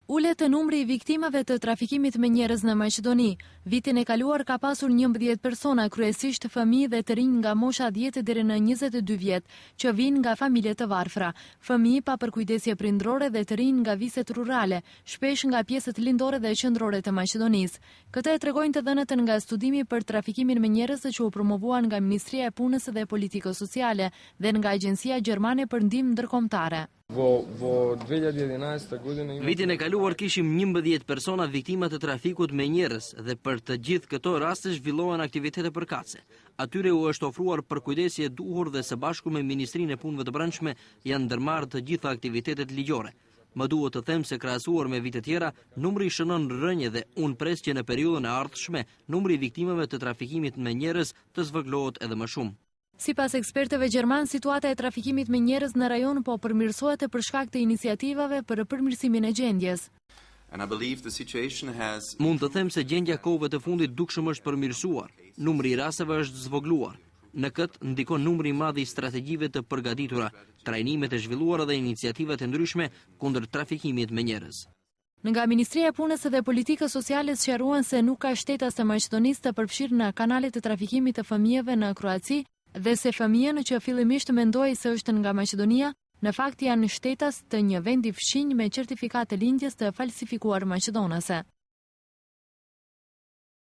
Ulet të numri i viktimave të trafikimit me njerëz në Maqedoni. Vitin e kaluar ka pasur 11 persona, kryesisht fëmijë dhe të rinj nga mosha 10 deri në 22 vjet, që vijnë nga familje të varfra. Fëmijë pa përkujdesje prindrore dhe të rinj nga viset rurale, shpesh nga pjesët lindore dhe qendrore të Maqedonisë. Këtë e tregojnë të dhënat nga studimi për trafikimin me njerëz që u promovuan nga Ministria e Punës dhe Politikës Sociale dhe nga Agjencia Gjermane për Ndihmë Ndërkombëtare. Vitin e kaluar kishim 11 persona viktima të trafikut me njerëz dhe për të gjithë këto raste zhvillohen aktivitete përkatëse. Atyre u është ofruar përkujdesje e duhur dhe së bashku me Ministrinë e Punëve të Brendshme janë ndërmarrë të gjitha aktivitetet ligjore. Më duhet të them se krahasuar me vite tjera, numri shënon rënje dhe unë pres që në periudhën e ardhshme, numri i viktimave të trafikimit me njerëz të zvogëlohet edhe më shumë. Sipas ekspertëve gjerman, situata e trafikimit me njerëz në rajon po përmirësohet për shkak të iniciativave për përmirësimin e gjendjes. Mund të them se gjendja kohëve të fundit dukshëm është përmirësuar. Numri i rasteve është zvogëluar. Në këtë ndikon numri i madh i strategjive të përgatitura, trajnimet e zhvilluara dhe iniciativat e ndryshme kundër trafikimit me njerëz. Nga Ministria e Punës dhe Politikës Sociale sqaruan se nuk ka shtetas të Maqedonisë të përfshirë në kanalet e trafikimit të fëmijëve në Kroaci dhe se fëmijën që fillimisht mendoi se është nga Maqedonia, në fakt janë shtetas të një vendi fshinj me certifikat të lindjes të falsifikuar maqedonase.